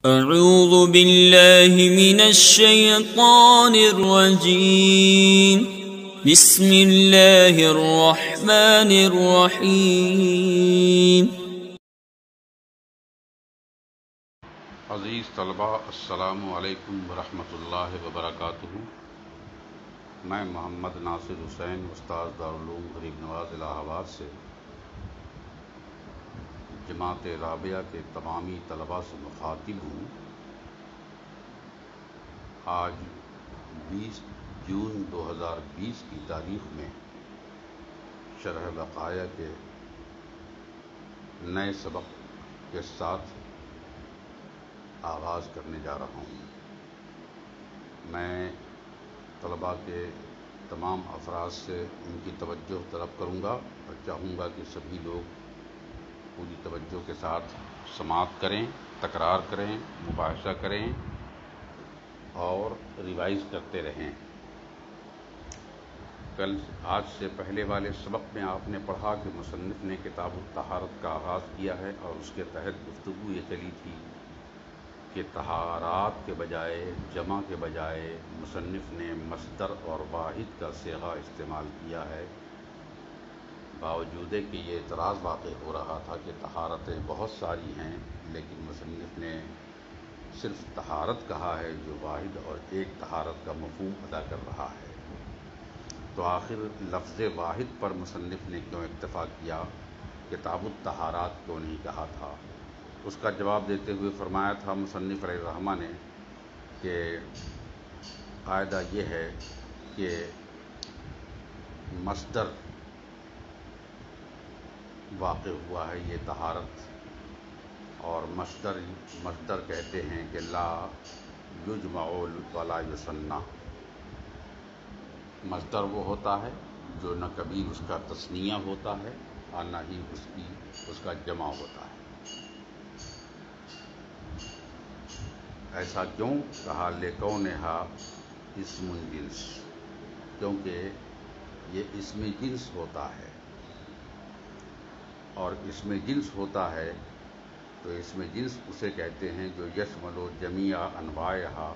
اعوذ باللہ من الشیطان الرجیم بسم اللہ الرحمن الرحیم۔ عزیز طلباء، السلام علیکم ورحمۃ اللہ وبرکاتہ۔ میں محمد ناصر حسین، استاد دارالعلوم غریب نواز الہ آباد سے جماعت رابعہ کے تمامی طلباء سے مخاطب ہوں۔ آج 20 جون 2020 کی تاریخ میں شرح بقایا کے نئے سبق کے ساتھ آغاز کرنے جا رہا ہوں۔ میں طلباء کے تمام افراد سے ان کی توجہ طلب کروں گا اور چاہوں گا کہ سبھی لوگ پوری توجہ کے ساتھ سماعت کریں، تکرار کریں، مباحثہ کریں اور ریوائز کرتے رہیں۔ آج سے پہلے والے سبق میں آپ نے پڑھا کہ مصنف نے کتاب الطہارت کا آغاز کیا ہے اور اس کے تحت گفتگو یہ چلی تھی کہ طہارات کے بجائے، جمع کے بجائے مصنف نے مصدر اور واحد کا صیغہ استعمال کیا ہے، باوجود کہ یہ اعتراض واقع ہو رہا تھا کہ طہارتیں بہت ساری ہیں، لیکن مصنف نے صرف طہارت کہا ہے جو واحد اور ایک طہارت کا مفہوم ادا کر رہا ہے۔ تو آخر لفظ واحد پر مصنف نے کیوں اکتفا کیا، کتاب الطہارات کیوں نہیں کہا تھا؟ اس کا جواب دیتے ہوئے فرمایا تھا مصنف علیہ الرحمہ نے کہ قاعدہ یہ ہے کہ مصدر واقع ہوا ہے یہ طہارت، اور مصدر کہتے ہیں کہ لا یجمع ولا یثنی۔ مصدر وہ ہوتا ہے جو نہ کبھی اس کا تثنیہ ہوتا ہے اور نہ ہی اس کا جمع ہوتا ہے۔ ایسا کیوں کہا؟ لکونھا اسم جنس، کیونکہ یہ اسم جنس ہوتا ہے، اور اسم جنس ہوتا ہے تو اسم جنس اسے کہتے ہیں جو یشمل جمیع انواعہا،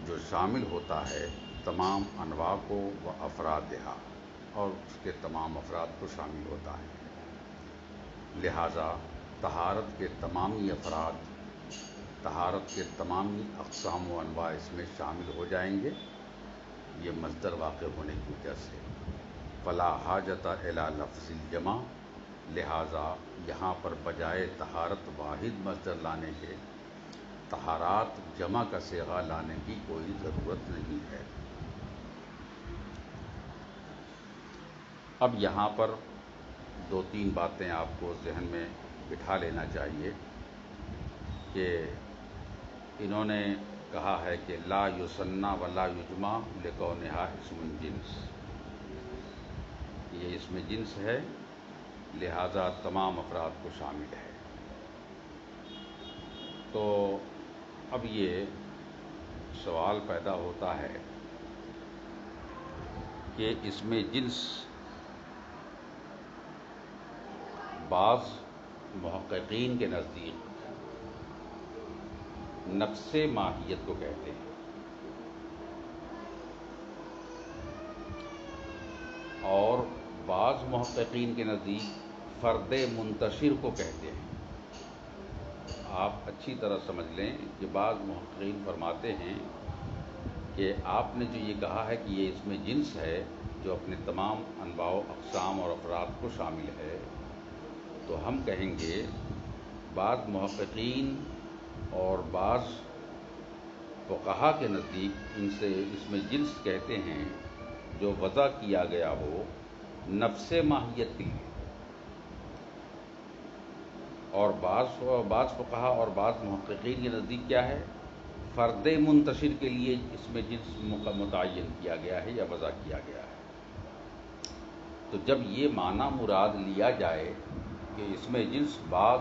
جو شامل ہوتا ہے تمام انواع کو، و افرادہا، اور اس کے تمام افراد کو شامل ہوتا ہے۔ لہذا طہارت کے تمامی افراد، طہارت کے تمامی اقسام و انواع اس میں شامل ہو جائیں گے، یہ مصدر واقع ہونے کی وجہ سے۔ فلا حاجۃ الی لفظ الجمع، لہذا یہاں پر بجائے طہارت واحد مصدر لانے کے طہارات جمع کا صیغہ لانے کی کوئی ضرورت نہیں ہے۔ اب یہاں پر دو تین باتیں آپ کو ذہن میں بٹھا لینا چاہیے کہ انہوں نے کہا ہے کہ لا یثنی ولا یجمع لکونھا اسم جنس، یہ اسم جنس ہے لہذا تمام افراد کو شامل ہے۔ تو اب یہ سوال پیدا ہوتا ہے کہ اسم جنس بعض محققین کے نزدیک نفس ماہیت کو کہتے ہیں، اور بعض محققین کے نزدیک فرد منتشر کو کہتے ہیں۔ آپ اچھی طرح سمجھ لیں کہ بعض محققین فرماتے ہیں کہ آپ نے جو یہ کہا ہے کہ یہ اسم جنس ہے جو اپنے تمام انواع و اقسام اور افراد کو شامل ہے، تو ہم کہیں گے بعض محققین اور بعض فقہا کے نزدیک ان سے اسم جنس کہتے ہیں جو وضع کیا گیا ہو نفس ماہیت کے لیے، اور بعض فقہا اور بعض محققین کے نزدیک کیا ہے، فرد منتشر کے لیے اسم جنس متعین کیا گیا ہے یا وضع کیا گیا ہے۔ تو جب یہ معنی مراد لیا جائے کہ اسم جنس بعض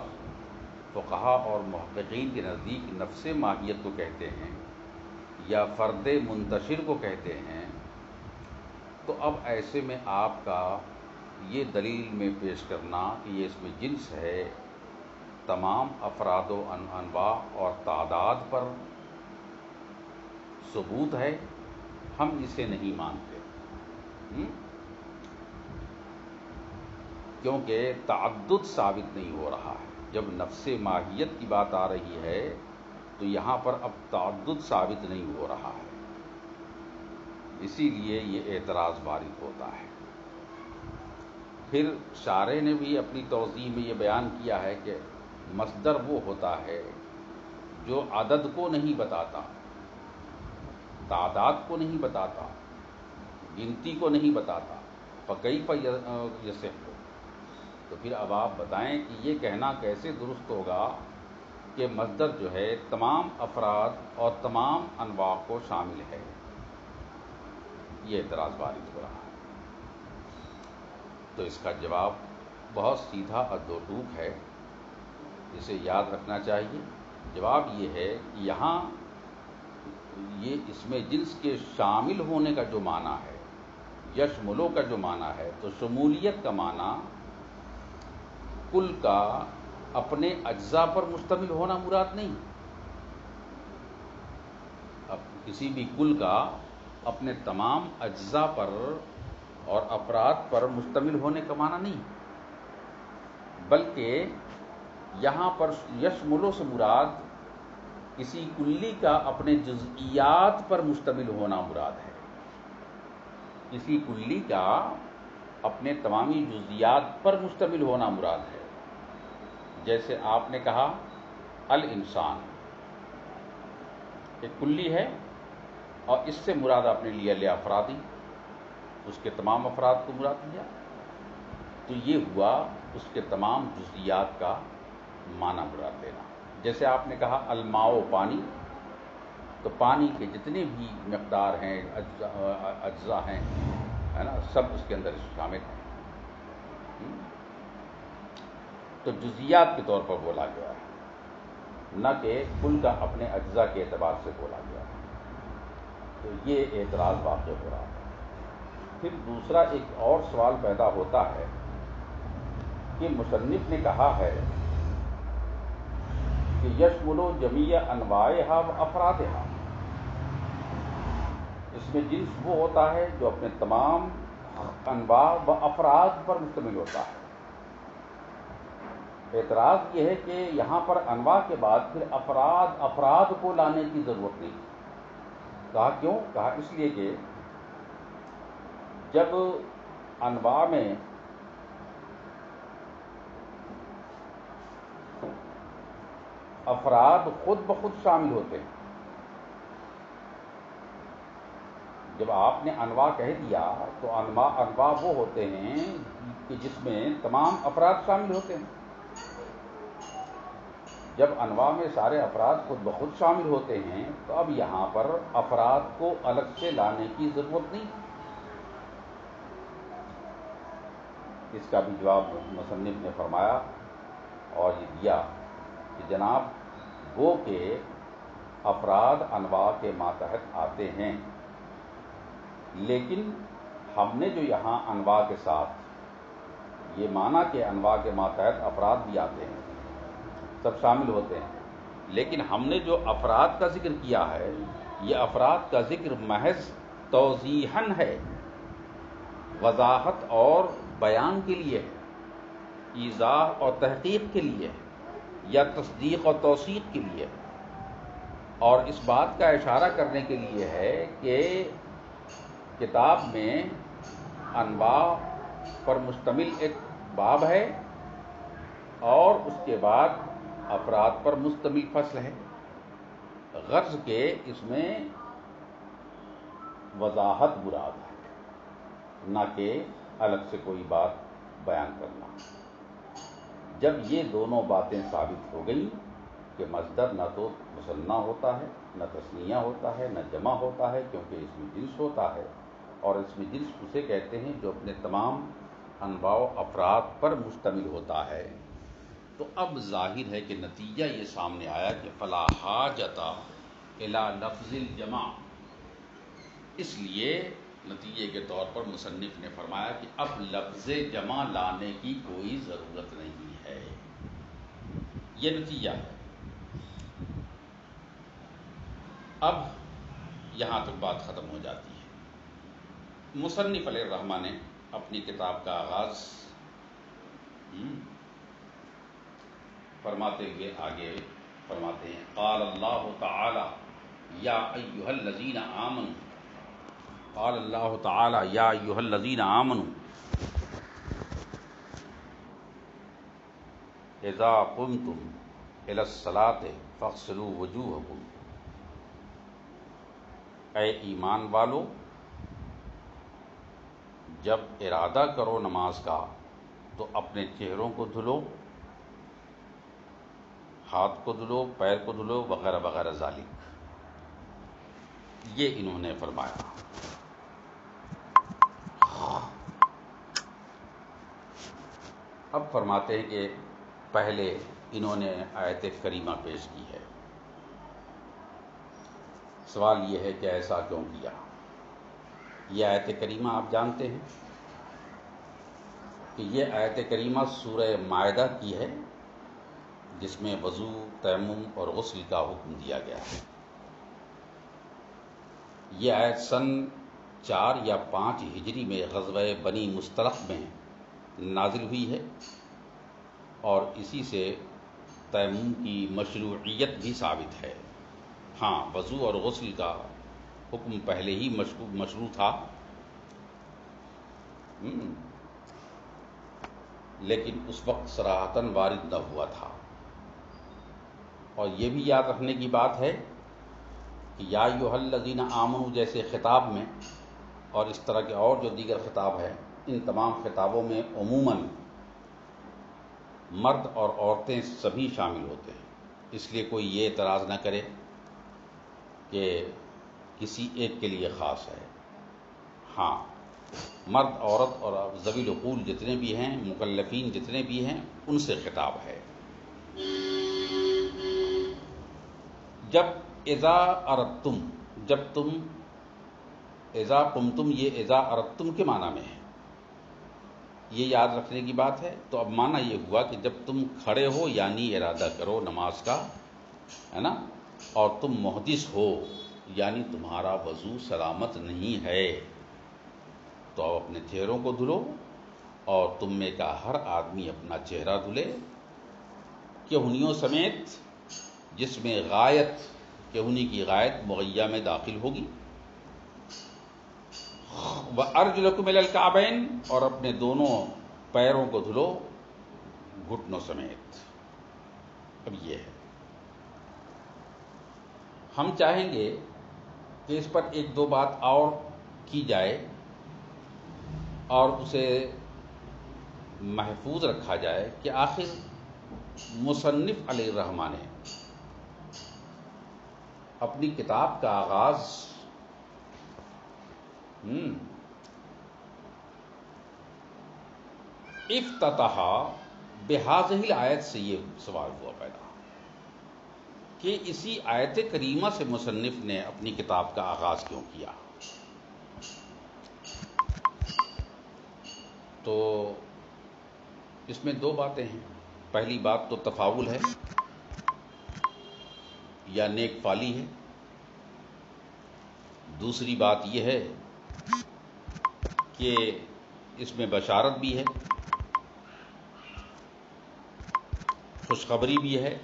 فقہا اور محققین کے نزدیک نفس ماہیت کو کہتے ہیں یا فرد منتشر کو کہتے ہیں، تو اب ایسے میں آپ کا یہ دلیل میں پیش کرنا کہ یہ اسم جنس ہے تمام افراد و انواع اور تعداد پر ثبوت ہے، ہم اسے نہیں مانتے، کیونکہ تعدد ثابت نہیں ہو رہا ہے۔ جب نفس ماہیت کی بات آ رہی ہے تو یہاں پر اب تعدد ثابت نہیں ہو رہا ہے، اسی لیے یہ اعتراض وارد ہوتا ہے۔ پھر شارح نے بھی اپنی توضیح میں یہ بیان کیا ہے کہ مصدر وہ ہوتا ہے جو عدد کو نہیں بتاتا، تعداد کو نہیں بتاتا، گنتی کو نہیں بتاتا، فکیف یصح۔ تو پھر اب آپ بتائیں کہ یہ کہنا کیسے درست ہوگا کہ مصدر جو ہے تمام افراد اور تمام انواع کو شامل ہے؟ یہ اعتراض وارد ہو رہا ہے۔ تو اس کا جواب بہت سیدھا اور دو ٹوک ہے، اسے یاد رکھنا چاہیے۔ جواب یہ ہے کہ یہاں یہ اس میں جنس کے شامل ہونے کا جو معنی ہے، یشملو کا جو معنی ہے، تو شمولیت کا معنی کل کا اپنے اجزاء پر مشتمل ہونا مراد نہیں۔ اب کسی بھی کل کا اپنے تمام اجزاء پر اور افراد پر مشتمل ہونے کا معنی نہیں، بلکہ یہاں پر یشملو سے مراد کسی کلی کا اپنے جزئیات پر مشتمل ہونا مراد ہے۔ کسی کلی کا اپنے تمامی جزئیات پر مشتمل ہونا مراد ہے۔ جیسے آپ نے کہا الانسان ایک کلی ہے، اور اس سے مراد آپ نے لیا افرادی، اس کے تمام افراد کو مراد لیا، تو یہ ہوا اس کے تمام جزئیات کا معنی مراد لینا۔ جیسے آپ نے کہا الماء پانی، تو پانی کے جتنے بھی مقدار ہیں، اجزاء ہیں، ہے نا، سب اس کے اندر شامل ہیں۔ تو جزئیات کے طور پر بولا گیا ہے، نہ کہ کل کا اپنے اجزاء کے اعتبار سے بولا گیا ہے۔ تو یہ اعتراض واقع ہو رہا ہے۔ پھر دوسرا ایک اور سوال پیدا ہوتا ہے کہ مصنف نے کہا ہے کہ یشمل جمیع انواعها و افرادها، اس میں جنس وہ ہوتا ہے جو اپنے تمام انواع و افراد پر مشتمل ہوتا ہے۔ اعتراض یہ ہے کہ یہاں پر انواع کے بعد پھر افراد کو لانے کی ضرورت نہیں۔ کہا کیوں؟ کہا اس لیے کہ جب انواع میں افراد خود بخود شامل ہوتے ہیں، جب آپ نے انواع کہہ دیا تو انواع وہ ہوتے ہیں کہ جس میں تمام افراد شامل ہوتے ہیں۔ جب انواع میں سارے افراد خود بخود شامل ہوتے ہیں تو اب یہاں پر افراد کو الگ سے لانے کی ضرورت نہیں۔ اس کا بھی جواب مصنف نے فرمایا اور یہ دیا کہ جناب وہ کہ افراد انواع کے ماتحت آتے ہیں، لیکن ہم نے جو یہاں انواع کے ساتھ یہ مانا کہ انواع کے ماتحت افراد بھی آتے ہیں، سب شامل ہوتے ہیں، لیکن ہم نے جو افراد کا ذکر کیا ہے یہ افراد کا ذکر محض توضیحاً ہے، وضاحت اور بیان کے لیے، ایضاح اور تحقیق کے لیے، یا تصدیق اور توثیق کے لیے، اور اس بات کا اشارہ کرنے کے لیے ہے کہ کتاب میں انواع پر مشتمل ایک باب ہے اور اس کے بعد افراد پر مشتمل فصل ہے، غرض کہ اس میں وضاحت مراد ہے، نہ کہ الگ سے کوئی بات بیان کرنا۔ جب یہ دونوں باتیں ثابت ہو گئیں کہ مصدر نہ تو مثنیٰ ہوتا ہے، نہ تثنیہ ہوتا ہے، نہ جمع ہوتا ہے، کیونکہ اس میں جنس ہوتا ہے، اور اس میں جنس اسے کہتے ہیں جو اپنے تمام انواع و افراد پر مشتمل ہوتا ہے، تو اب ظاہر ہے کہ نتیجہ یہ سامنے آیا کہ فلا حاجۃ الی لفظ الجمع۔ اس لیے نتیجے کے طور پر مصنف نے فرمایا کہ اب لفظ جمع لانے کی کوئی ضرورت نہیں ہے۔ یہ نتیجہ ہے۔ اب یہاں تک بات ختم ہو جاتی ہے۔ مصنف علیہ الرحمہ نے اپنی کتاب کا آغاز فرماتے ہوئے آگے فرماتے ہیں، قال اللہ تعالی یا ایھا الذین آمنوا، قال اللہ تعالی یا ایھا الذین آمنوا اذا قمتم الی الصلاۃ فاغسلوا وجوہکم، اے ایمان والو جب ارادہ کرو نماز کا تو اپنے چہروں کو دھلو، ہاتھ کو دھلو، پیر کو دھلو، وغیرہ وغیرہ ذالک، یہ انہوں نے فرمایا۔ اب فرماتے ہیں کہ پہلے انہوں نے آیت کریمہ پیش کی ہے۔ سوال یہ ہے کہ ایسا کیوں کیا؟ یہ آیت کریمہ آپ جانتے ہیں کہ یہ آیت کریمہ سورہ مائدہ کی ہے، جس میں وضو، تیمم اور غسل کا حکم دیا گیا ہے۔ یہ آیت سن 4 یا 5 ہجری میں غزوہ بنی مستلق میں نازل ہوئی ہے، اور اسی سے تیمم کی مشروعیت بھی ثابت ہے۔ ہاں، وضو اور غسل کا حکم پہلے ہی مشروع تھا، لیکن اس وقت صراحتاً وارد نہ ہوا تھا۔ اور یہ بھی یاد رکھنے کی بات ہے کہ یا ایھا الذین آمنوا جیسے خطاب میں اور اس طرح کے اور جو دیگر خطاب ہیں، ان تمام خطابوں میں عموماً مرد اور عورتیں سبھی شامل ہوتے ہیں، اس لیے کوئی یہ اعتراض نہ کرے کہ کسی ایک کے لیے خاص ہے۔ ہاں، مرد، عورت اور ذوی العقول جتنے بھی ہیں، مکلفین جتنے بھی ہیں، ان سے خطاب ہے۔ جب اذا اردتم، جب تم، اذا قمتم، یہ اذا اردتم کے معنی میں ہے، یہ یاد رکھنے کی بات ہے۔ تو اب معنی یہ ہوا کہ جب تم کھڑے ہو یعنی ارادہ کرو نماز کا، ہے نا، اور تم محدث ہو یعنی تمہارا وضو سلامت نہیں ہے، تو اب اپنے چہروں کو دھلو، اور تم میں کا ہر آدمی اپنا چہرہ دھلے، کہنیوں سمیت، جس میں غایت، کہنی کی غایت مغیہ میں داخل ہوگی، وَأَرْجُلَكُمْ إِلَى الْكَعْبَيْنِ، اور اپنے دونوں پیروں کو دھلو گھٹنوں سمیت۔ اب یہ ہے، ہم چاہیں گے کہ اس پر ایک دو بات اور کی جائے اور اسے محفوظ رکھا جائے کہ آخر مصنف علیہ الرحمہ نے اپنی کتاب کا آغاز افتتح بہذہ الآیت سے یہ سوال ہوا پیدا کہ اسی آیت کریمہ سے مصنف نے اپنی کتاب کا آغاز کیوں کیا؟ تو اس میں دو باتیں ہیں۔ پہلی بات تو تفاول ہے یا نیک فالی ہے، دوسری بات یہ ہے کہ اس میں بشارت بھی ہے، خوشخبری بھی ہے،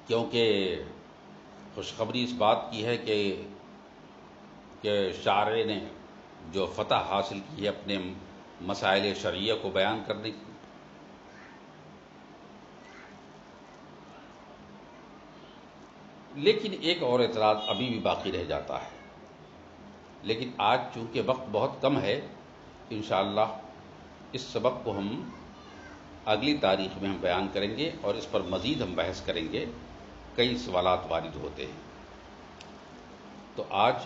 کیونکہ خوشخبری اس بات کی ہے کہ شارع نے جو فتح حاصل کی ہے اپنے مسائل شرعیہ کو بیان کرنے کی، لیکن ایک اور اعتراض ابھی بھی باقی رہ جاتا ہے، لیکن آج چونکہ وقت بہت کم ہے، انشاءاللہ اس سبق کو ہم اگلی تاریخ میں ہم بیان کریں گے اور اس پر مزید ہم بحث کریں گے، کئی سوالات وارد ہوتے ہیں۔ تو آج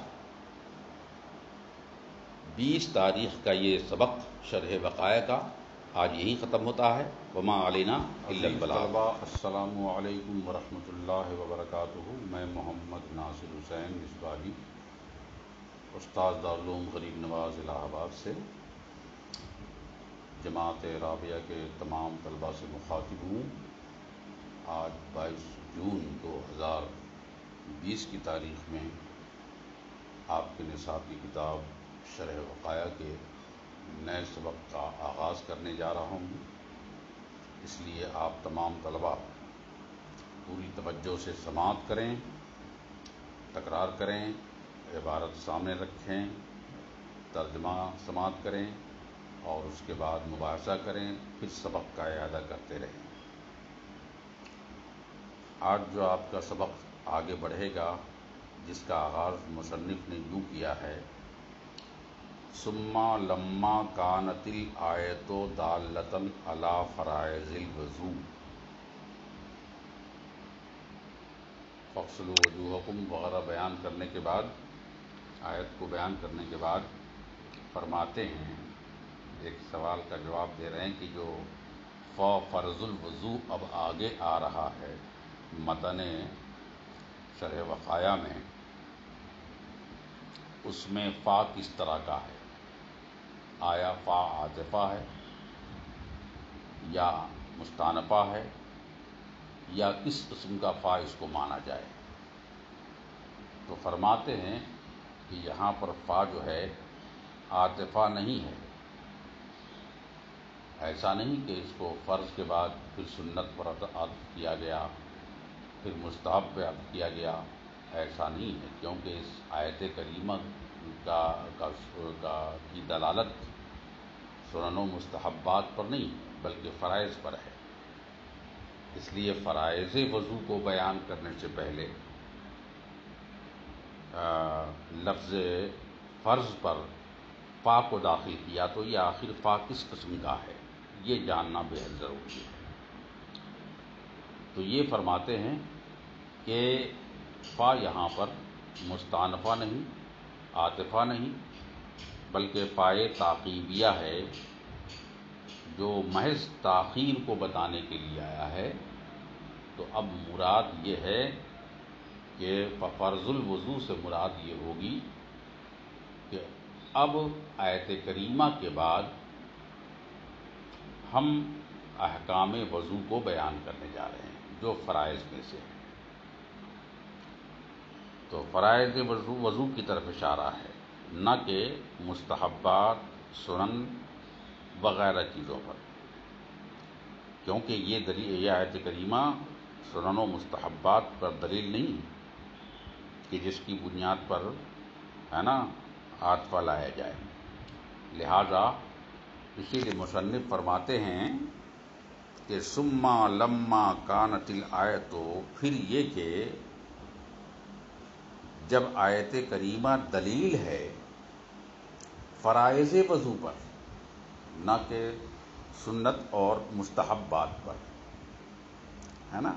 20 تاریخ کا یہ سبق شرح بقایا کا آج یہی ختم ہوتا ہے۔ وما علینا الا البلاغ۔ السلام علیکم ورحمۃ اللہ وبرکاتہ۔ میں محمد ناصر حسین مصباحی، استاد دارالعلوم غریب نواز الہ آباد سے جماعت رابعہ کے تمام طلباء سے مخاطب ہوں۔ آج 22 جون 2020 کی تاریخ میں آپ کے نصاب کی کتاب شرح وقایہ کے نئے سبق کا آغاز کرنے جا رہا ہوں، اس لیے آپ تمام طلباء پوری توجہ سے سماعت کریں، تکرار کریں، عبارت سامنے رکھیں، ترجمہ سماعت کریں اور اس کے بعد مباحثہ کریں، پھر سبق کا اعادہ کرتے رہیں۔ آج جو آپ کا سبق آگے بڑھے گا، جس کا آغاز مصنف نے یوں کیا ہے: ثم لما كانت الآیۃ دالۃ علی فرائض الوضوء فاغسلوا وجوہکم وغیرہ بیان کرنے کے بعد، آیت کو بیان کرنے کے بعد فرماتے ہیں، ایک سوال کا جواب دے رہے ہیں کہ جو فرض الوضوء اب آگے آ رہا ہے متن شرح وقایہ میں، اس میں فا کس طرح کا ہے؟ آیا فا عاطفہ ہے یا مستانفہ ہے یا کس قسم کا فا اس کو مانا جائے؟ تو فرماتے ہیں کہ یہاں پر فا جو ہے عاطفہ نہیں ہے۔ ایسا نہیں کہ اس کو فرض کے بعد پھر سنت پر عطف کیا گیا، پھر مستحب پہ عطف کیا گیا، ایسا نہیں ہے، کیونکہ اس آیت کریمہ کی دلالت سنن و مستحبات پر نہیں بلکہ فرائض پر ہے۔ اس لیے فرائض وضو کو بیان کرنے سے پہلے لفظ فرض پر فا کو داخل کیا، تو یہ آخر فا کس قسم کا ہے یہ جاننا بے حد ضروری ہے۔ تو یہ فرماتے ہیں کہ فا یہاں پر مستانفہ نہیں، عاطفہ نہیں، بلکہ فائے تعقیبیہ ہے، جو محض تاخیر کو بتانے کے لیے آیا ہے۔ تو اب مراد یہ ہے کہ فرض الوضو سے مراد یہ ہوگی کہ اب آیت کریمہ کے بعد ہم احکام وضو کو بیان کرنے جا رہے ہیں، جو فرائض میں سے ہے۔ تو فرائض وضو کی طرف اشارہ ہے، نہ کہ مستحبات، سنن وغیرہ چیزوں پر، کیونکہ یہ آیت کریمہ سنن و مستحبات پر دلیل نہیں کہ جس کی بنیاد پر ہے نا عاطفہ لایا جائے۔ لہذا اسی لیے مصنف فرماتے ہیں کہ ثم لما كانت الآیۃ، پھر یہ کہ جب آیت کریمہ دلیل ہے فرائض وضو پر، نہ کہ سنت اور مستحبات پر، ہے نا،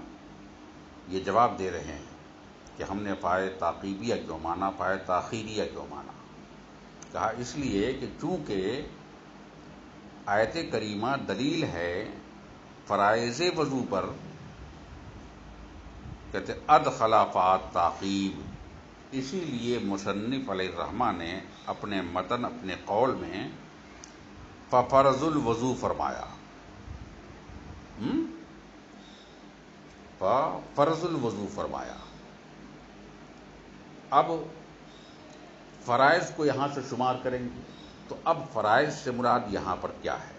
یہ جواب دے رہے ہیں کہ ہم نے فائے تعقیبیہ کیوں مانا، فائے تاخیریہ کیوں مانا؟ کہا اس لیے کہ چونکہ آیت کریمہ دلیل ہے فرائض وضو پر، کہتے ادخل فات تعقیب، اسی لیے مصنف علیہ الرحمہ نے اپنے متن، اپنے قول میں ففرض الوضو فرمایا۔ ففرض الوضو فرمایا۔ اب فرائض کو یہاں سے شمار کریں گے تو اب فرائض سے مراد یہاں پر کیا ہے؟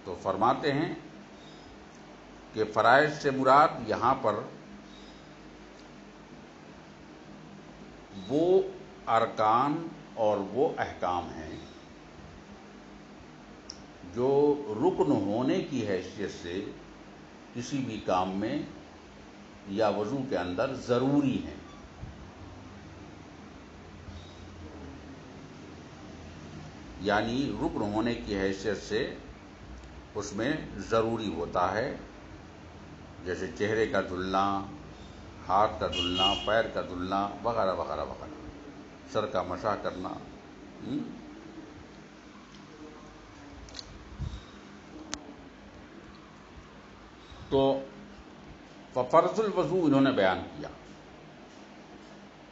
تو فرماتے ہیں کہ فرائض سے مراد یہاں پر وہ ارکان اور وہ احکام ہیں جو رکن ہونے کی حیثیت سے کسی بھی کام میں یا وضو کے اندر ضروری ہیں۔ یعنی رکن ہونے کی حیثیت سے اس میں ضروری ہوتا ہے، جیسے چہرے کا دھلنا، ہاتھ کا دھلنا، پیر کا دھلنا وغیرہ وغیرہ وغیرہ، سر کا مسح کرنا۔ تو ففرض الوضو انہوں نے بیان کیا۔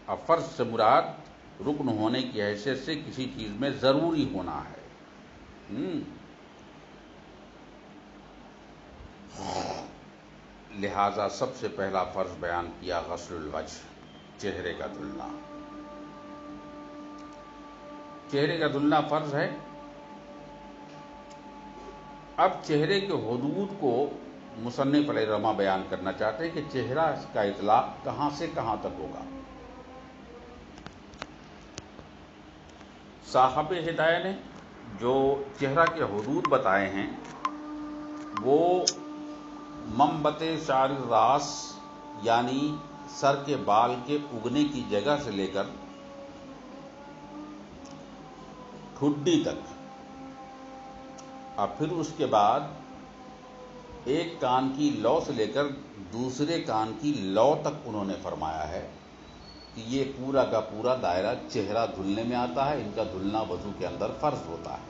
اب فرض سے مراد رکن ہونے کی حیثیت سے کسی چیز میں ضروری ہونا ہے، لہذا سب سے پہلا فرض بیان کیا غسل الوجہ، چہرے کا دھلنا۔ چہرے کا دھلنا فرض ہے۔ اب چہرے کے حدود کو مصنف علیہ الرحمہ بیان کرنا چاہتے ہیں کہ چہرہ کا اطلاق کہاں سے کہاں تک ہوگا۔ صاحب ہدایہ نے جو چہرہ کے حدود بتائے ہیں وہ منبت شعر الراس یعنی سر کے بال کے اگنے کی جگہ سے لے کر ٹھڈی تک، اور پھر اس کے بعد ایک کان کی لو سے لے کر دوسرے کان کی لو تک انہوں نے فرمایا ہے کہ یہ پورا کا پورا دائرہ چہرہ دھلنے میں آتا ہے۔ ان کا دھلنا وضو کے اندر فرض ہوتا ہے۔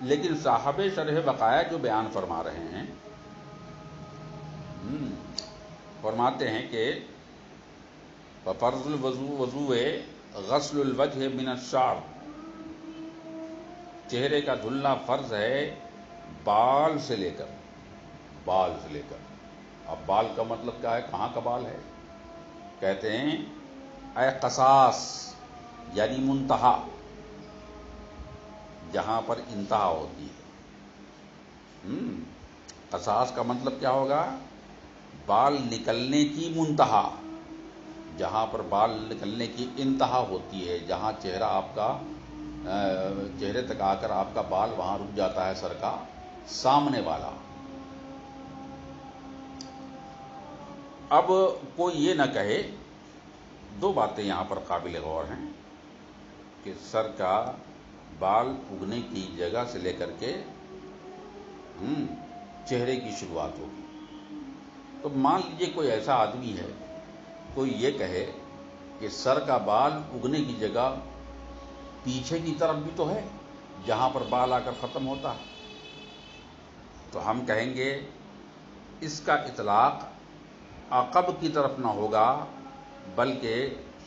لیکن صاحب شرح بقایا جو بیان فرما رہے ہیں، فرماتے ہیں کہ فرض الوضو غسل الوجہ من الشعر، چہرے کا دھلنا فرض ہے بال سے لے کر۔ اب بال کا مطلب کیا ہے؟ کہاں کا بال ہے؟ کہتے ہیں اے قصاص یعنی منتہا، جہاں پر انتہا ہوتی ہے۔ قصاص کا مطلب کیا ہوگا؟ بال نکلنے کی منتہا، جہاں پر بال نکلنے کی انتہا ہوتی ہے، جہاں چہرہ آپ کا چہرے تک آ کر آپ کا بال وہاں رک جاتا ہے، سر کا سامنے والا۔ اب کوئی یہ نہ کہے، دو باتیں یہاں پر قابل غور ہیں کہ سر کا بال اگنے کی جگہ سے لے کر کے چہرے کی شروعات ہوگی۔ تو مان لیجئے کوئی ایسا آدمی ہے، کوئی یہ کہے کہ سر کا بال اگنے کی جگہ پیچھے کی طرف بھی تو ہے، جہاں پر بال آ کر ختم ہوتا ہے، تو ہم کہیں گے اس کا اطلاق عقب کی طرف نہ ہوگا، بلکہ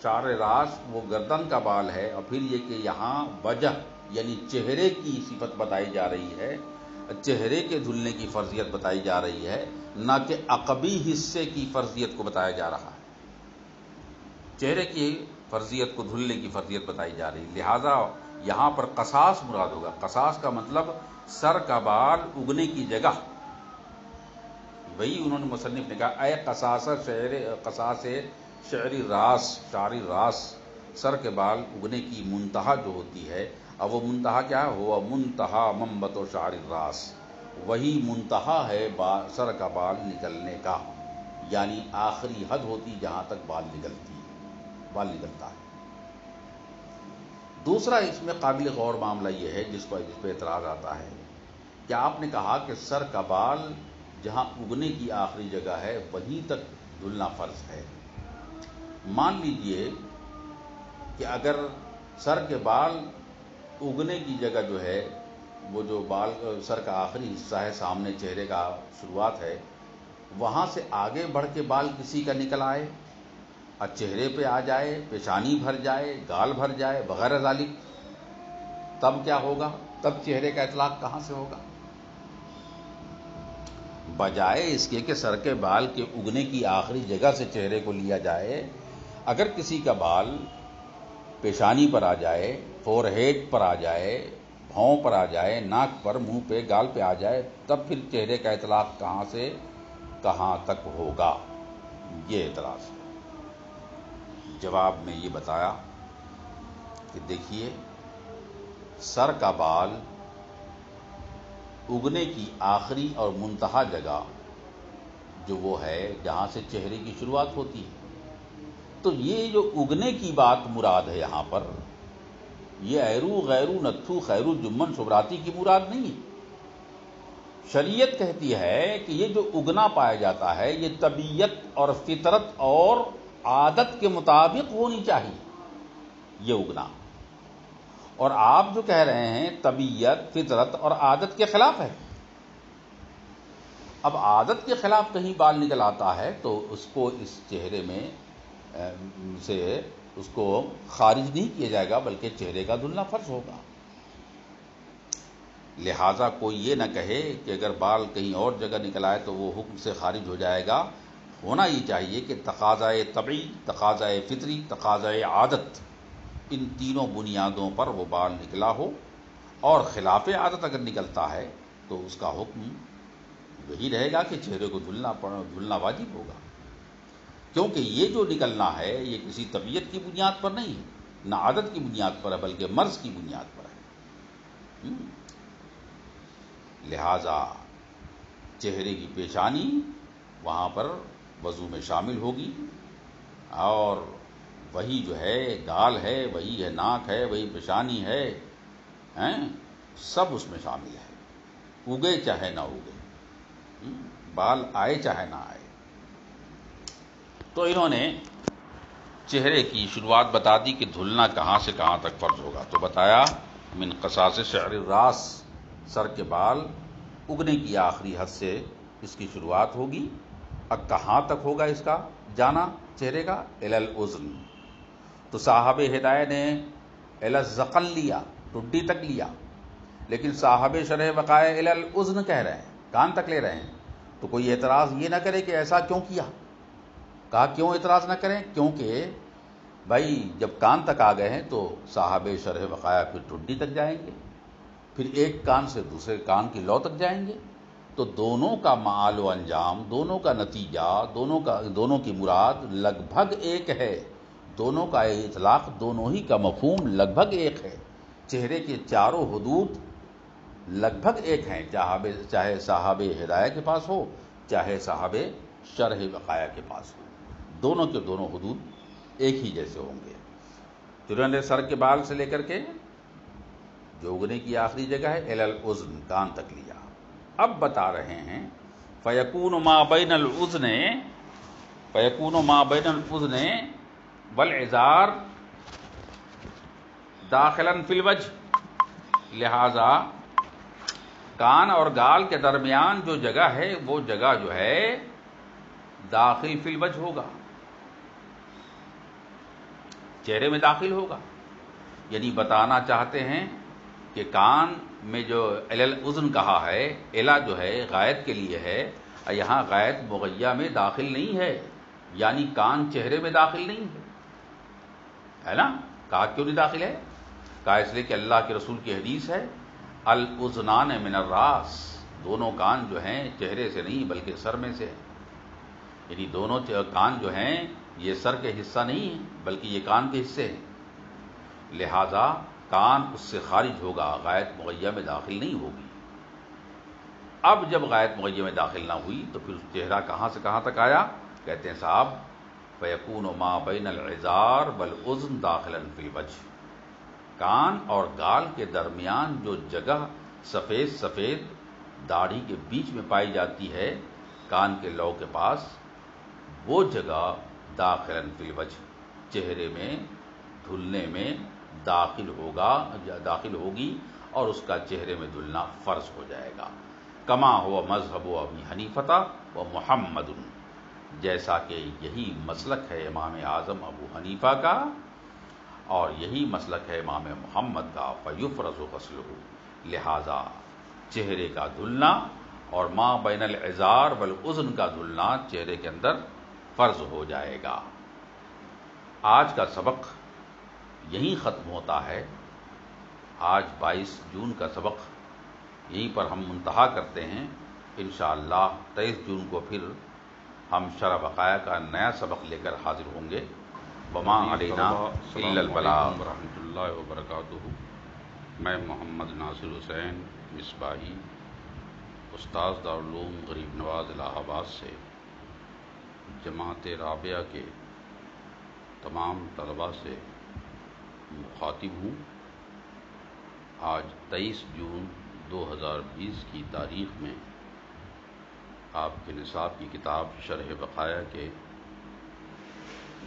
شعر راس وہ گردن کا بال ہے، اور پھر یہ کہ یہاں وجہ یعنی چہرے کی صفت بتائی جا رہی ہے، چہرے کے دھلنے کی فرضیت بتائی جا رہی ہے، نہ کہ عقبی حصے کی فرضیت کو بتایا جا رہا ہے۔ چہرے کی فرضیت کو دھلنے کی فرضیت بتائی جا رہی ہے، لہذا یہاں پر قصاص مراد ہوگا۔ قصاص کا مطلب سر کا بال اگنے کی جگہ، وہی انہوں نے مصنف نے کہا اے قصاص شعری راس، سر کے بال اگنے کی منتہا جو ہوتی ہے، اب وہ منتہا کیا ہے؟ ہوا منتہا منبت شعر الراس، وہی منتہا ہے سر کا بال نکلنے کا، یعنی آخری حد ہوتی جہاں تک بال نکلتا ہے۔ دوسرا اس میں قابل غور معاملہ یہ ہے جس پہ اعتراض آتا ہے کہ آپ نے کہا کہ سر کا بال جہاں اگنے کی آخری جگہ ہے وہیں تک دھلنا فرض ہے۔ مان لیجئے کہ اگر سر کے بال اگنے کی جگہ جو ہے، وہ جو بال سر کا آخری حصہ ہے، سامنے چہرے کا شروعات ہے، وہاں سے آگے بڑھ کے بال کسی کا نکل آئے اور چہرے پہ آ جائے، پیشانی بھر جائے، گال بھر جائے وغیرہ ذالک، تب کیا ہوگا؟ تب چہرے کا اطلاق کہاں سے ہوگا؟ بجائے اس کے کہ سر کے بال کے اگنے کی آخری جگہ سے چہرے کو لیا جائے، اگر کسی کا بال پیشانی پر آ جائے، فور ہیڈ پر آ جائے، بھاؤں پر آ جائے، ناک پر، منہ پہ، گال پہ آ جائے، تب پھر چہرے کا اطلاق کہاں سے کہاں تک ہوگا؟ یہ اعتراض ہے۔ جواب میں یہ بتایا کہ دیکھیے، سر کا بال اگنے کی آخری اور منتہا جگہ جو وہ ہے جہاں سے چہرے کی شروعات ہوتی ہے، تو یہ جو اگنے کی بات مراد ہے یہاں پر، یہ ایرو غیرو نتھو خیرو جمن شبراتی کی مراد نہیں ہے۔ شریعت کہتی ہے کہ یہ جو اگنا پایا جاتا ہے یہ طبیعت اور فطرت اور عادت کے مطابق ہونی چاہیے، یہ اگنا۔ اور آپ جو کہہ رہے ہیں طبیعت، فطرت اور عادت کے خلاف ہے۔ اب عادت کے خلاف کہیں بال نکل آتا ہے تو اس کو اس چہرے میں سے اس کو خارج نہیں کیا جائے گا، بلکہ چہرے کا دھلنا فرض ہوگا۔ لہٰذا کوئی یہ نہ کہے کہ اگر بال کہیں اور جگہ نکل آئے تو وہ حکم سے خارج ہو جائے گا۔ ہونا یہ چاہیے کہ تقاضائے طبعی، تقاضائے فطری، تقاضائے عادت، ان تینوں بنیادوں پر وہ بال نکلا ہو، اور خلاف عادت اگر نکلتا ہے تو اس کا حکم یہی رہے گا کہ چہرے کو دھلنا واجب ہوگا، کیونکہ یہ جو نکلنا ہے یہ کسی طبیعت کی بنیاد پر نہیں ہے، نہ عادت کی بنیاد پر ہے، بلکہ مرض کی بنیاد پر ہے۔ لہذا چہرے کی پیشانی وہاں پر وضو میں شامل ہوگی، اور وہی جو ہے گال ہے، وہی ہے ناک ہے، وہی پیشانی ہے، سب اس میں شامل ہے، اگے چاہے نہ اگے، بال آئے چاہے نہ آئے۔ تو انہوں نے چہرے کی شروعات بتا دی کہ دھلنا کہاں سے کہاں تک فرض ہوگا، تو بتایا من قصاص شعر الراس، سر کے بال اگنے کی آخری حد سے اس کی شروعات ہوگی۔ اب کہاں تک ہوگا اس کا جانا چہرے کا؟ الی الاذن، تو صاحب ہدایہ نے الی الذقن لیا، ٹڈی تک لیا، لیکن صاحب شرح وقائع الی الاذن کہہ رہے ہیں، کان تک لے رہے ہیں۔ تو کوئی اعتراض یہ نہ کرے کہ ایسا کیوں کیا؟ کہا کیوں اعتراض نہ کریں؟ کیونکہ بھائی جب کان تک آ گئے ہیں تو صاحب شرح وقائع پھر ٹھڈی تک جائیں گے، پھر ایک کان سے دوسرے کان کی لو تک جائیں گے، تو دونوں کا معال و انجام، دونوں کا نتیجہ، دونوں کی مراد لگ بھگ ایک ہے، دونوں کا اطلاق، دونوں ہی کا مفہوم لگ بھگ ایک ہے۔ چہرے کے چاروں حدود لگ بھگ ایک ہیں، چاہے صاحب ہدایہ کے پاس ہو، چاہے صاحب شرح وقائع کے پاس ہو، دونوں کے دونوں حدود ایک ہی جیسے ہوں گے۔ انہوں نے سر کے بال سے لے کر کے جو اگنے کی آخری جگہ ہے الی الاذن، کان تک لیا۔ اب بتا رہے ہیں فیکون ما بین الاذن والعذار داخلا فی الوجہ، لہذا کان اور گال کے درمیان جو جگہ ہے وہ جگہ جو ہے داخل فی الوجہ ہوگا، چہرے میں داخل ہوگا۔ یعنی بتانا چاہتے ہیں کہ کان میں جو الی الاذن کہا ہے، الا جو ہے غائط کے لیے ہے، یہاں غائط مغیہ میں داخل نہیں ہے، یعنی کان چہرے میں داخل نہیں ہے نا۔ کہا کیوں نہیں داخل ہے؟ کہا اس لیے کہ اللہ کے رسول کی حدیث ہے الاذنان من الراس، دونوں کان جو ہیں چہرے سے نہیں بلکہ سر میں سے ہیں، یعنی دونوں کان جو ہیں یہ سر کے حصہ نہیں ہیں بلکہ یہ کان کے حصے ہیں، لہذا کان اس سے خارج ہوگا، غائط مغیہ میں داخل نہیں ہوگی۔ اب جب غائط مغیہ میں داخل نہ ہوئی تو پھر چہرہ کہاں سے کہاں تک آیا؟ کہتے ہیں صاحب فیکون ما بین العذار والاذن داخلا فی الوجہ، کان اور گال کے درمیان جو جگہ سفید سفید داڑھی کے بیچ میں پائی جاتی ہے کان کے لو کے پاس، وہ جگہ داخلا فی الوجہ، چہرے میں دھلنے میں داخل ہوگی اور اس کا چہرے میں دھلنا فرض ہو جائے گا۔ کما ہوا مذہب ابی حنیفہ و محمد، جیسا کہ یہی مسلک ہے امام اعظم ابو حنیفہ کا اور یہی مسلک ہے امام محمد کا، فیفرض غسلہ، لہذا چہرے کا دھلنا اور ما بین العذار والاذن کا دھلنا چہرے کے اندر فرض ہو جائے گا۔ آج کا سبق یہیں ختم ہوتا ہے، آج 22 جون کا سبق یہیں پر ہم منتہا کرتے ہیں۔ انشاءاللہ 23 جون کو پھر ہم شرح وقائع کا نیا سبق لے کر حاضر ہوں گے۔ وما علینا الا البلاغ۔ ورحمۃ اللہ وبرکاتہ۔ میں محمد ناصر حسین مصباحی، استاذ دارالعلوم غریب نواز الہ آباد سے جماعت رابعہ کے تمام طلباء سے مخاطب ہوں۔ آج 23 جون 2020 کی تاریخ میں آپ کے نصاب کی کتاب شرح وقائع کے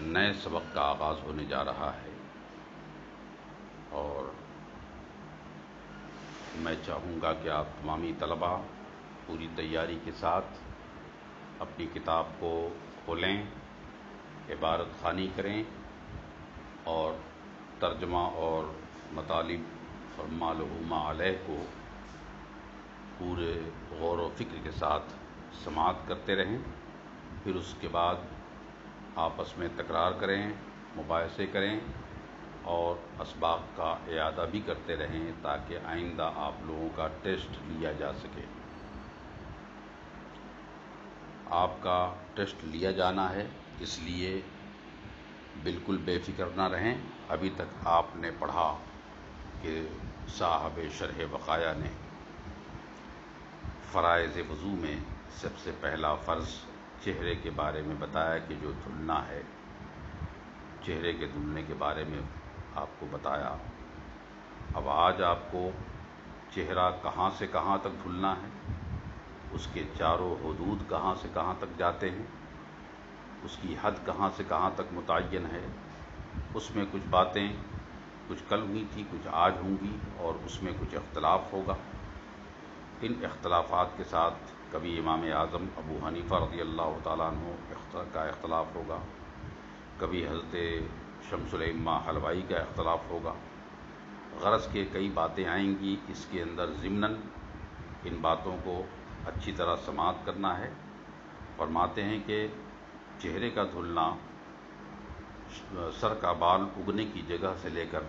نئے سبق کا آغاز ہونے جا رہا ہے، اور میں چاہوں گا کہ آپ تمامی طلباء پوری تیاری کے ساتھ اپنی کتاب کو کھولیں عبارت خوانی کریں اور ترجمہ اور مطالب اور ما لہ ما علیہ کو پورے غور و فکر کے ساتھ سماعت کرتے رہیں. پھر اس کے بعد آپس میں تکرار کریں، مباحثے کریں اور اسباق کا اعادہ بھی کرتے رہیں تاکہ آئندہ آپ لوگوں کا ٹیسٹ لیا جا سکے. آپ کا ٹیسٹ لیا جانا ہے، اس لیے بالکل بے فکر نہ رہیں. ابھی تک آپ نے پڑھا کہ صاحب شرح بقایا نے فرائض وضو میں سب سے پہلا فرض چہرے کے بارے میں بتایا کہ جو دھلنا ہے، چہرے کے دھلنے کے بارے میں آپ کو بتایا. اب آج آپ کو چہرہ کہاں سے کہاں تک دھلنا ہے، اس کے چاروں حدود کہاں سے کہاں تک جاتے ہیں، اس کی حد کہاں سے کہاں تک متعین ہے، اس میں کچھ باتیں کچھ کل ہوئی تھی، کچھ آج ہوں گی اور اس میں کچھ اختلاف ہوگا. ان اختلافات کے ساتھ کبھی امام اعظم ابو حنیفہ رضی اللہ تعالیٰ عنہ کا اختلاف ہوگا، کبھی حضرت شمس الائمہ حلوائی کا اختلاف ہوگا. غرض کے کئی باتیں آئیں گی، اس کے اندر ضمناً ان باتوں کو اچھی طرح سماعت کرنا ہے. فرماتے ہیں کہ چہرے کا دھلنا سر کا بال اگنے کی جگہ سے لے کر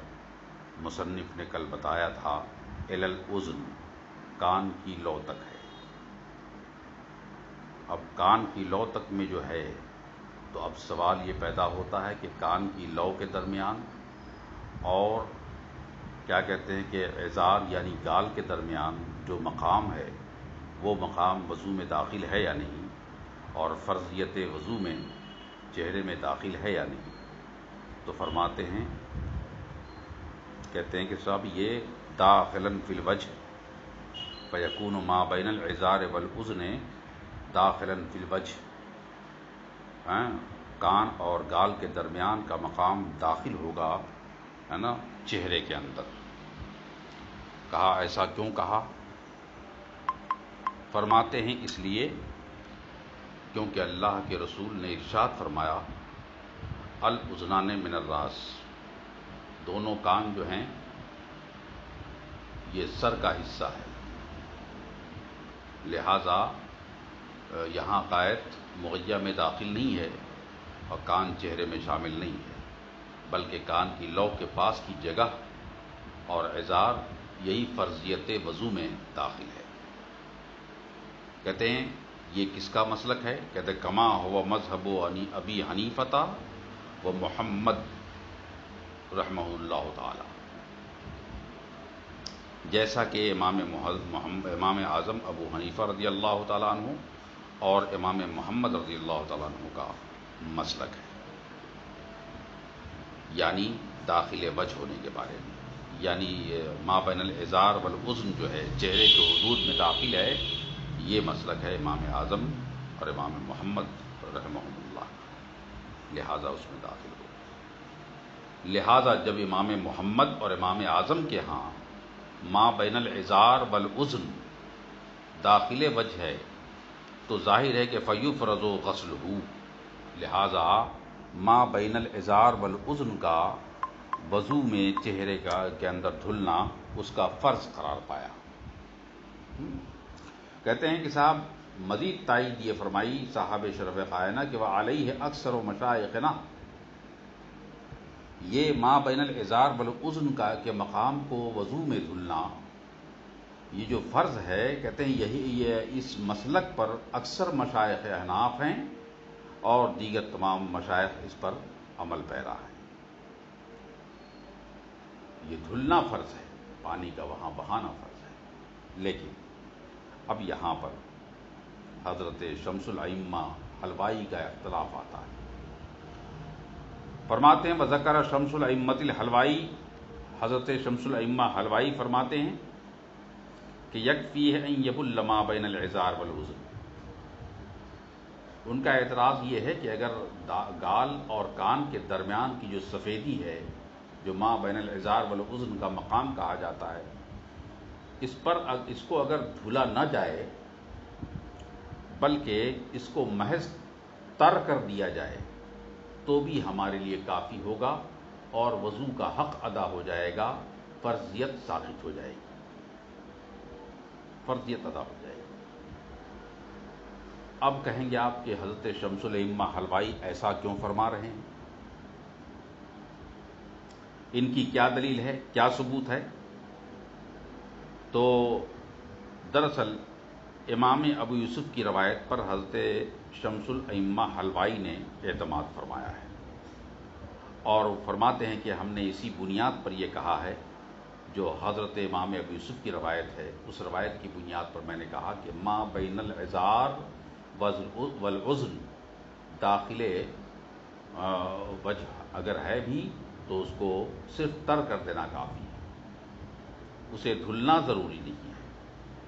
مصنف نے کل بتایا تھا الی الاذن، کان کی لو تک ہے. اب کان کی لو تک میں جو ہے تو اب سوال یہ پیدا ہوتا ہے کہ کان کی لو کے درمیان اور کیا کہتے ہیں کہ عذار یعنی گال کے درمیان جو مقام ہے وہ مقام وضو میں داخل ہے یا نہیں، اور فرضیت وضو میں چہرے میں داخل ہے یا نہیں. تو فرماتے ہیں، کہتے ہیں کہ صاحب یہ داخلاً فی الوجہ فیکون ما بین العذار والاذن داخلاً فی الوجہ، کان اور گال کے درمیان کا مقام داخل ہوگا، ہے نا، چہرے کے اندر. کہا ایسا کیوں کہا؟ فرماتے ہیں اس لیے کیونکہ اللہ کے رسول نے ارشاد فرمایا الاذنان من الراس، دونوں کان جو ہیں یہ سر کا حصہ ہے. لہذا یہاں قید مغیہ میں داخل نہیں ہے اور کان چہرے میں شامل نہیں ہے، بلکہ کان کی لو کے پاس کی جگہ اور عذار یہی فرضیت وضو میں داخل ہے. کہتے ہیں یہ کس کا مسلک ہے؟ کہتے ہیں کما ہوا مذہب ابی حنیفہ و محمد رحمہ اللہ تعالی، جیسا کہ امام اعظم ابو حنیفہ رضی اللہ تعالیٰ عنہ اور امام محمد رضی اللہ تعالیٰ عنہ کا مسلک ہے. یعنی داخل وجہ ہونے کے بارے میں، یعنی ما بین العذار والاذن جو ہے چہرے کے حدود میں داخل ہے، یہ مسلک ہے امام اعظم اور امام محمد رحمہ اللہ، لہذا اس میں داخل ہو. لہذا جب امام محمد اور امام اعظم کے ہاں ما بین العذار والاذن داخل وجہ ہے تو ظاہر ہے کہ فیفرض غسلہ، لہذا ما بین العذار والاذن کا وضو میں چہرے کے اندر دھلنا اس کا فرض قرار پایا. کہتے ہیں کہ صاحب مزید تائید یہ فرمائی صاحب شرف قائنہ کہ وہ علیہ اکثر و مشائخنا، یہ ما بین العذار والاذن کا کے مقام کو وضو میں دھلنا یہ جو فرض ہے، کہتے ہیں یہ اس مسلک پر اکثر مشائخ احناف ہیں اور دیگر تمام مشائخ اس پر عمل پیرا ہیں. یہ دھلنا فرض ہے، پانی کا وہاں بہانا فرض ہے. لیکن اب یہاں پر حضرت شمس الائمہ حلوائی کا اختلاف آتا ہے. فرماتے ہیں وذکر شمس الائمۃ الحلوائی، حضرت شمس الائمہ حلوائی فرماتے ہیں کہ یکفی ہے ان یبل ما بین العذار والاذن. ان کا اعتراض یہ ہے کہ اگر گال اور کان کے درمیان کی جو سفیدی ہے، جو ما بین العذار والاذن کا مقام کہا جاتا ہے، اس کو اگر دھلا نہ جائے بلکہ اس کو محض تر کر دیا جائے تو تو بھی ہمارے لیے کافی ہوگا اور وضو کا حق ادا ہو جائے گا، فرضیت ثابت ہو جائے گی، فرضیت ادا ہو جائے گی۔ اب کہیں گے آپ کہ حضرت شمس الائمہ حلوائی ایسا کیوں فرما رہے ہیں؟ ان کی کیا دلیل ہے، کیا ثبوت ہے؟ تو دراصل امام ابو یوسف کی روایت پر حضرت شمس الائمہ حلوائی نے اعتماد فرمایا ہے، اور فرماتے ہیں کہ ہم نے اسی بنیاد پر یہ کہا ہے جو حضرت امام ابو یوسف کی روایت ہے، اس روایت کی بنیاد پر میں نے کہا کہ ما بین العذار والعزن، داخل وجہ اگر ہے بھی تو اس کو صرف تر کر دینا کافی ہے، اسے دھلنا ضروری نہیں ہے،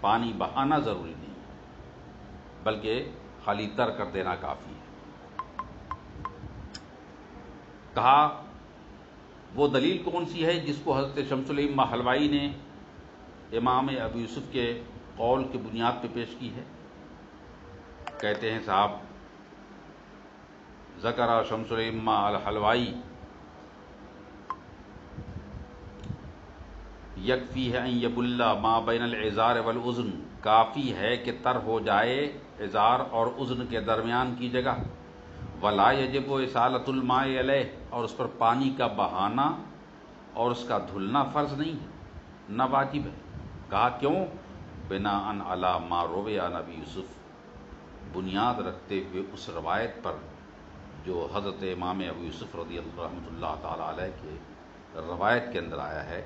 پانی بہانا ضروری نہیں ہے، بلکہ خالی تر کر دینا کافی ہے۔ کہا وہ دلیل کون سی ہے جس کو حضرت شمس الائمہ حلوائی نے امام ابو یوسف کے قول کی بنیاد پہ پیش کی ہے؟ کہتے ہیں صاحب ذکر شمس الائمہ الحلوائی یکفی ہے ان یبل ما بین العذار والاذن، کافی ہے کہ تر ہو جائے عذار اور اذن کے درمیان کی جگہ، ولا یجب اصالۃ الماء علیہ، اور اس پر پانی کا بہانا اور اس کا دھلنا فرض نہیں ہے، نہ واجب ہے۔ کہا کیوں؟ بناء علی ما روی عن ابی یوسف، بنیاد رکھتے ہوئے اس روایت پر جو حضرت امام ابو یوسف رضی اللہ رحمۃ اللہ تعالی علیہ کے روایت کے اندر آیا ہے۔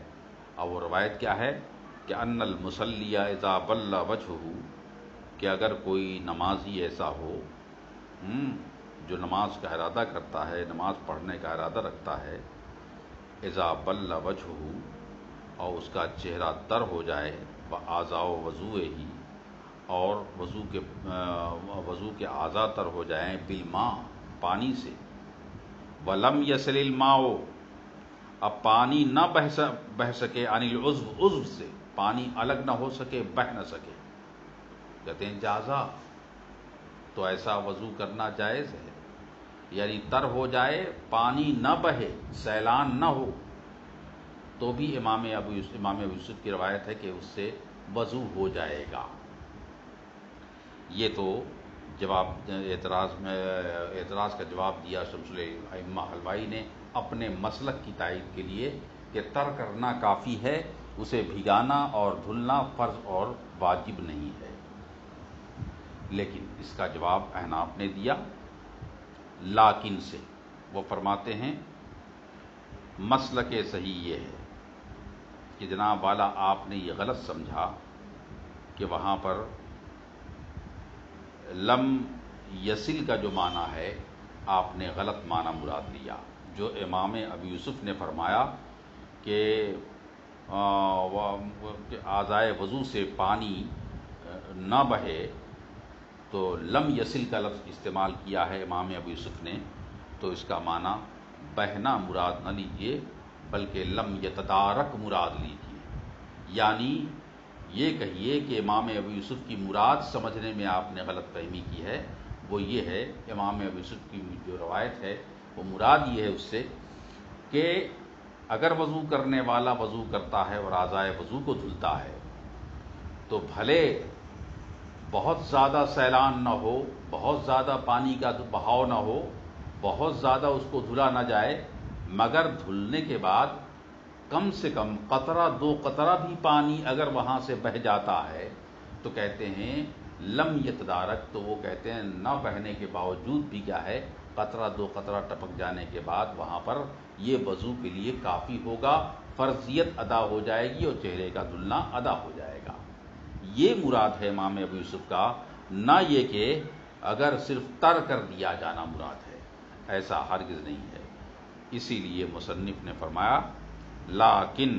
اور وہ روایت کیا ہے کہ ان المصلی اذا بل وجہہ، کہ اگر کوئی نمازی ایسا ہو جو نماز کا ارادہ کرتا ہے، نماز پڑھنے کا ارادہ رکھتا ہے، اذا بل وجہہ، اور اس کا چہرہ تر ہو جائے، واعضاء وضوئہ، اور وضو کے اعضاء تر ہو جائیں، بالماء، پانی سے، ولم یصل الماء، اب پانی نہ بہہ سکے عن العضو، عضو سے پانی الگ نہ ہو سکے، بہہ نہ سکے، کہتے ہیں جازا، تو ایسا وضو کرنا جائز ہے، یعنی تر ہو جائے، پانی نہ بہے، سیلان نہ ہو، تو بھی امام ابو یوسف کی روایت ہے کہ اس سے وضو ہو جائے گا۔ یہ تو جواب اعتراض کا جواب دیا شمس الائمہ حلوائی نے اپنے مسلک کی تائید کے لیے کہ تر کرنا کافی ہے، اسے بھگانا اور دھلنا فرض اور واجب نہیں ہے۔ لیکن اس کا جواب احناف نے دیا لاکن سے، وہ فرماتے ہیں مسلک صحیح یہ ہے کہ جناب والا آپ نے یہ غلط سمجھا کہ وہاں پر لم یصل کا جو معنی ہے آپ نے غلط معنی مراد لیا۔ جو امام ابو یوسف نے فرمایا کہ اعضائے وضو سے پانی نہ بہے، تو لم یصل کا لفظ استعمال کیا ہے امام ابو یوسف نے، تو اس کا معنی بہنا مراد نہ لیجئے بلکہ لم یتدارک مراد لیجئے، یعنی یہ کہیے کہ امام ابو یوسف کی مراد سمجھنے میں آپ نے غلط فہمی کی ہے، وہ یہ ہے امام ابو یوسف کی جو روایت ہے وہ مراد یہ ہے اس سے کہ اگر وضو کرنے والا وضو کرتا ہے اور اعضائے وضو کو دھلتا ہے تو بھلے بہت زیادہ سیلان نہ ہو، بہت زیادہ پانی کا بہاؤ نہ ہو، بہت زیادہ اس کو دھلا نہ جائے، مگر دھلنے کے بعد کم سے کم قطرہ دو قطرہ بھی پانی اگر وہاں سے بہہ جاتا ہے تو کہتے ہیں لم یتدارک، تو وہ کہتے ہیں نہ بہنے کے باوجود بھی کیا ہے، قطرہ دو قطرہ ٹپک جانے کے بعد وہاں پر یہ وضو کے لیے کافی ہوگا، فرضیت ادا ہو جائے گی اور چہرے کا دھلنا ادا ہو جائے گا۔ یہ مراد ہے امام ابو یوسف کا، نہ یہ کہ اگر صرف تر کر دیا جانا مراد ہے، ایسا ہرگز نہیں ہے۔ اسی لیے مصنف نے فرمایا لیکن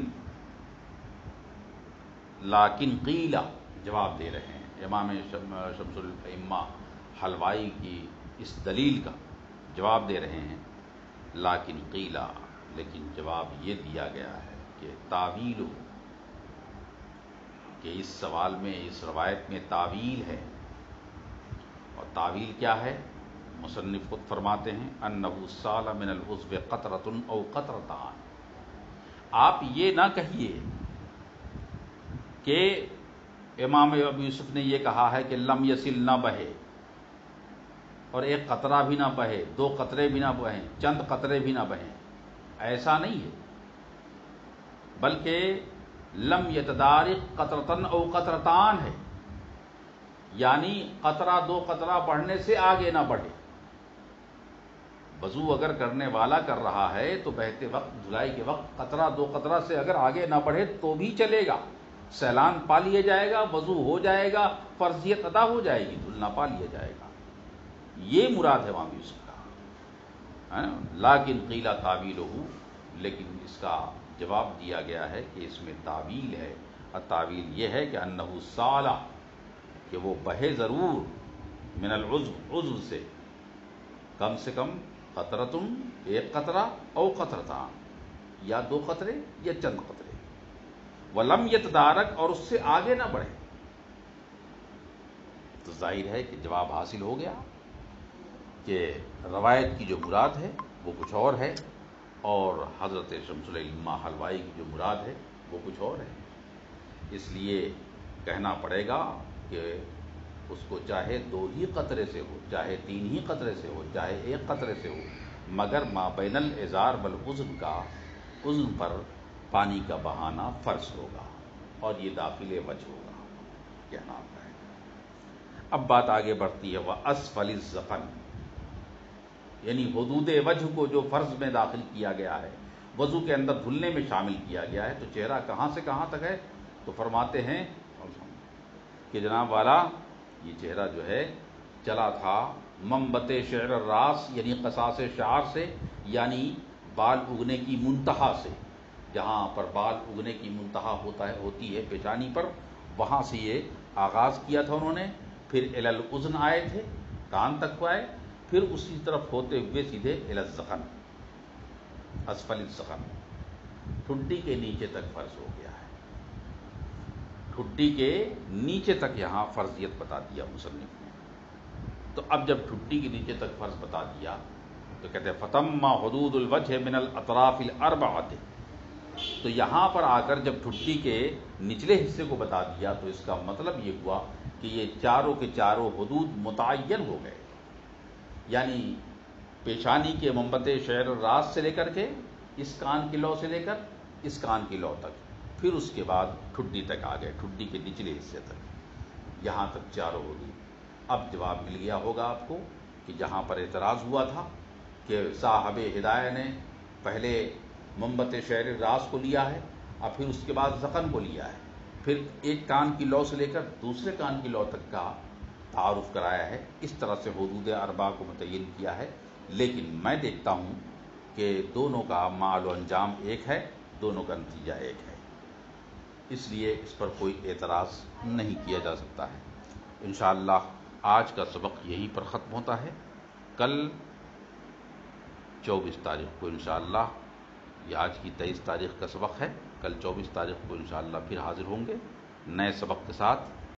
قیلا، جواب دے رہے ہیں امام شمس الائمہ حلوائی کی اس دلیل کا جواب دے رہے ہیں، لیکن قیلا، لیکن جواب یہ دیا گیا ہے کہ تعویل، کہ اس سوال میں، اس روایت میں تعویل ہے، اور تعویل کیا ہے؟ مصنف خود فرماتے ہیں انہ سال من العضو قطرۃ او قطرتان، آپ یہ نہ کہیے کہ امام ابو یوسف نے یہ کہا ہے کہ لم یسل نہ بہے، اور ایک قطرہ بھی نہ بہے، دو قطرے بھی نہ بہیں، چند قطرے بھی نہ بہیں، ایسا نہیں ہے، بلکہ لم یتدارک قطرتن او قطرتان ہے، یعنی قطرہ دو قطرہ بڑھنے سے آگے نہ بڑھے۔ وضو اگر کرنے والا کر رہا ہے تو بہتے وقت، دھلائی کے وقت قطرہ دو قطرہ سے اگر آگے نہ بڑھے تو بھی چلے گا، سیلان پا لیا جائے گا، وضو ہو جائے گا، فرضیت ادا ہو جائے گی، دھلنا پا لیا جائے گا۔ یہ مراد ہے امام یوسف کا، لیکن قیل تعویلہ، لیکن اس کا جواب دیا گیا ہے کہ اس میں تعویل ہے، اور تعویل یہ ہے کہ انہ سالہ، کہ وہ بہے ضرور، من العضو، عضو سے کم قطرتن، ایک قطرہ، او قطرتان، یا دو قطرے یا چند قطرے، ولم یتدارک، اور اس سے آگے نہ بڑھے۔ تو ظاہر ہے کہ جواب حاصل ہو گیا کہ روایت کی جو مراد ہے وہ کچھ اور ہے، اور حضرت شمس العلماء حلوائی کی جو مراد ہے وہ کچھ اور ہے۔ اس لیے کہنا پڑے گا کہ اس کو چاہے دو ہی قطرے سے ہو، چاہے تین ہی قطرے سے ہو، چاہے ایک قطرے سے ہو، مگر ما بین الازار والاذن کا، اذن پر پانی کا بہانا فرض ہوگا، اور یہ داخل وجہ ہوگا، کہنا آتا ہے۔ اب بات آگے بڑھتی ہے، وَأَسْفَلِ الذَّقَنِ، یعنی حدود وجہ کو جو فرض میں داخل کیا گیا ہے، وضو کے اندر دھلنے میں شامل کیا گیا ہے، تو چہرہ کہاں سے کہاں تک ہے؟ تو فرماتے ہیں کہ جناب والا یہ چہرہ جو ہے چلا تھا منبت شعر الراس، یعنی قصاص شعر سے، یعنی بال اگنے کی منتہا سے، جہاں پر بال اگنے کی منتہا ہوتی ہے پیشانی پر، وہاں سے یہ آغاز کیا تھا انہوں نے، پھر الی الاذن آئے تھے، کان تک کو آئے، پھر اسی طرف ہوتے ہوئے سیدھے الی الذقن، اسفل الذقن، ٹھڈی کے نیچے تک فرض ہو گیا ہے۔ ٹھڈی کے نیچے تک یہاں فرضیت بتا دیا مصنف نے۔ تو اب جب ٹھڈی کے نیچے تک فرض بتا دیا تو کہتے ہیں فتم حدود الوجہ من الاطراف الاربعۃ، تو یہاں پر آ کر جب ٹھڈی کے نچلے حصے کو بتا دیا تو اس کا مطلب یہ ہوا کہ یہ چاروں کے چاروں حدود متعین ہو گئے، یعنی پیشانی کے منبت شعر الراس سے لے کر کے اس کان کی لو سے لے کر اس کان کی لو تک، پھر اس کے بعد ٹھڈی تک آ گئے، ٹھڈی کے نچلے حصے تک، یہاں تک چاروں حدود۔ اب جواب مل گیا ہوگا آپ کو کہ جہاں پر اعتراض ہوا تھا کہ صاحب ہدایہ نے پہلے منبت شعر الراس کو لیا ہے اور پھر اس کے بعد ذقن کو لیا ہے، پھر ایک کان کی لو سے لے کر دوسرے کان کی لو تک کا تعارف کرایا ہے، اس طرح سے حدود اربع کو متعین کیا ہے، لیکن میں دیکھتا ہوں کہ دونوں کا مال و انجام ایک ہے، دونوں کا نتیجہ ایک ہے، اس لیے اس پر کوئی اعتراض نہیں کیا جا سکتا ہے۔ انشاءاللہ آج کا سبق یہیں پر ختم ہوتا ہے، کل 24 تاریخ کو انشاءاللہ، یہ آج کی 23 تاریخ کا سبق ہے، کل 24 تاریخ کو انشاءاللہ پھر حاضر ہوں گے نئے سبق کے ساتھ۔